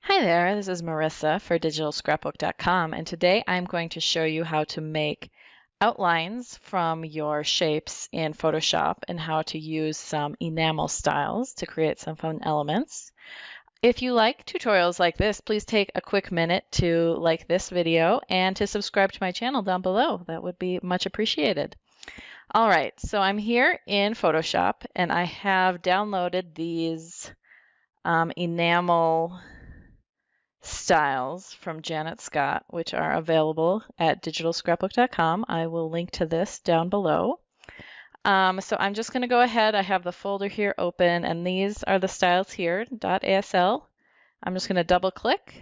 Hi there, this is Marissa for DigitalScrapbook.com, and today I'm going to show you how to make outlines from your shapes in Photoshop and how to use some enamel styles to create some fun elements. If you like tutorials like this, please take a quick minute to like this video and to subscribe to my channel down below. That would be much appreciated. All right, so I'm here in Photoshop and I have downloaded these enamel styles from Janet Scott, which are available at DigitalScrapbook.com. I will link to this down below. So I'm just going to go ahead. I have the folder here open, and these are the styles here, .asl. I'm just going to double click,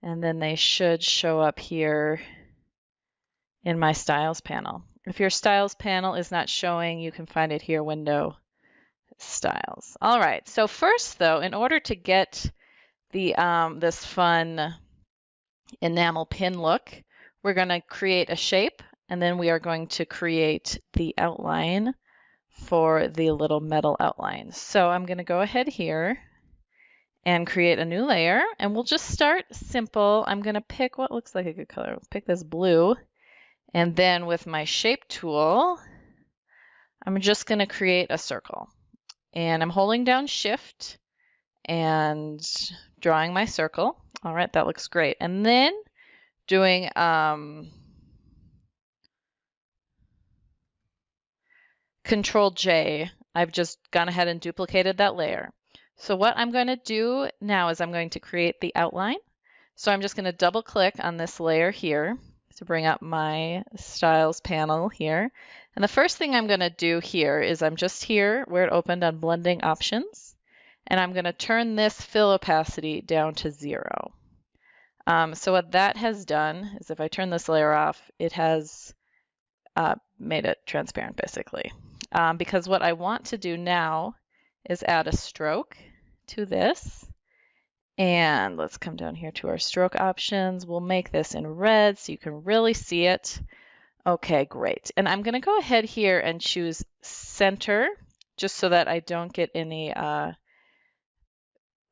and then they should show up here in my styles panel. If your styles panel is not showing, you can find it here, window styles. All right, so first though, in order to get this fun enamel pin look, we're going to create a shape, and then we are going to create the outline for the little metal outline. So I'm going to go ahead here and create a new layer, and we'll just start simple. I'm going to pick what looks like a good color. Pick this blue, and then with my shape tool, I'm just going to create a circle, and I'm holding down Shift and drawing my circle. All right, that looks great. And then doing Control J, I've just gone ahead and duplicated that layer. So what I'm going to do now is I'm going to create the outline. So I'm just going to double click on this layer here to bring up my styles panel here. And the first thing I'm going to do here is I'm just here where it opened on blending options. And I'm going to turn this fill opacity down to 0. So what that has done is if I turn this layer off, it has made it transparent basically. Because what I want to do now is add a stroke to this. And let's come down here to our stroke options. We'll make this in red so you can really see it. Okay, great. And I'm going to go ahead here and choose center just so that I don't get any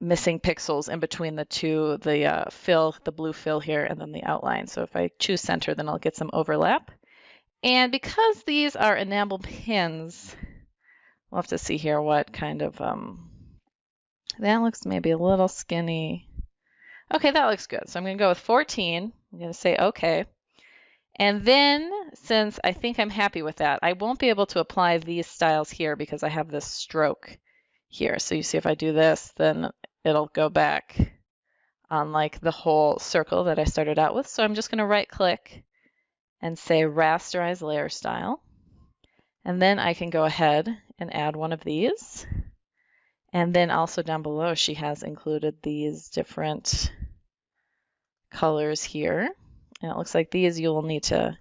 missing pixels in between the two, the blue fill here, and then the outline. So if I choose center, then I'll get some overlap. And because these are enamel pins, we'll have to see here what kind of, that looks maybe a little skinny. Okay, that looks good. So I'm going to go with 14. I'm going to say okay. And then, since I think I'm happy with that, I won't be able to apply these styles here because I have this stroke here. So you see if I do this, then it'll go back on like the whole circle that I started out with. So I'm just going to right click and say rasterize layer style. And then I can go ahead and add one of these. And then also down below, she has included these different colors here. And it looks like these you will need to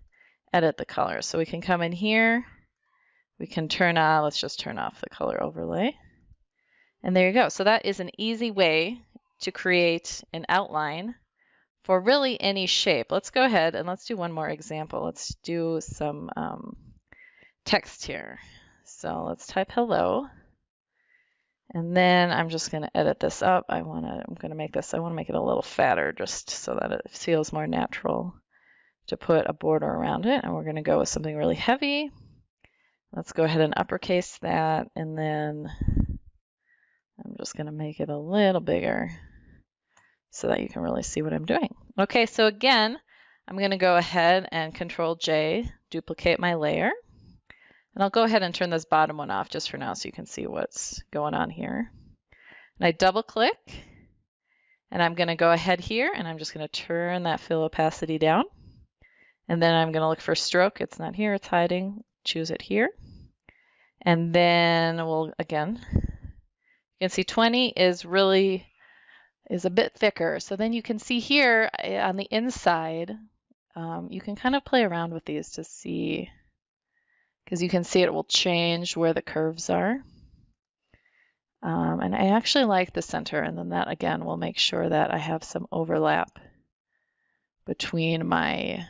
edit the colors. So we can come in here, we can turn on, let's just turn off the color overlay. And there you go. So that is an easy way to create an outline for really any shape. Let's go ahead and let's do one more example. Let's do some text here. So let's type hello. And then I'm just going to edit this up. I want to make it a little fatter just so that it feels more natural to put a border around it. And we're going to go with something really heavy. Let's go ahead and uppercase that, and then I'm just going to make it a little bigger so that you can really see what I'm doing. Okay, so again, I'm going to go ahead and Control J, duplicate my layer. And I'll go ahead and turn this bottom one off just for now so you can see what's going on here. And I double click, and I'm going to go ahead here, and I'm just going to turn that fill opacity down. And then I'm going to look for stroke. It's not here, it's hiding. Choose it here. And then we'll, again, you can see 20 is a bit thicker. So then you can see here on the inside, you can kind of play around with these to see, because you can see it will change where the curves are. And I actually like the center, and then that again will make sure that I have some overlap between my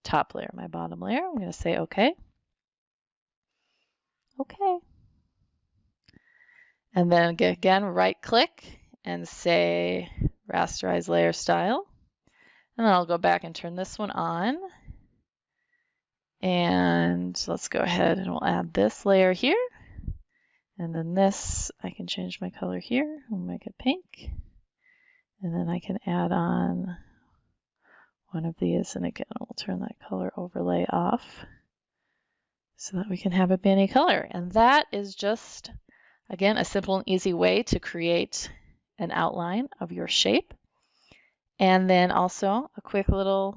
top layer and my bottom layer. I'm going to say okay. Okay. And then again, right click and say rasterize layer style. And then I'll go back and turn this one on. And let's go ahead and we'll add this layer here. And then this, I can change my color here. We'll make it pink. And then I can add on one of these. And again, we'll turn that color overlay off so that we can have it be any color. And that is just, again, a simple and easy way to create an outline of your shape. And then also a quick little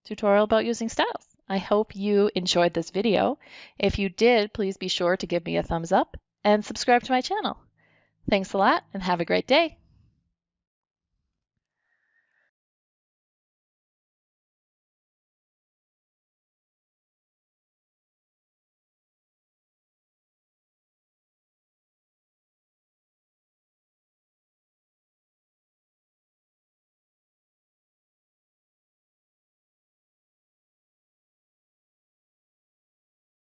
tutorial about using styles. I hope you enjoyed this video. If you did, please be sure to give me a thumbs up and subscribe to my channel. Thanks a lot and have a great day.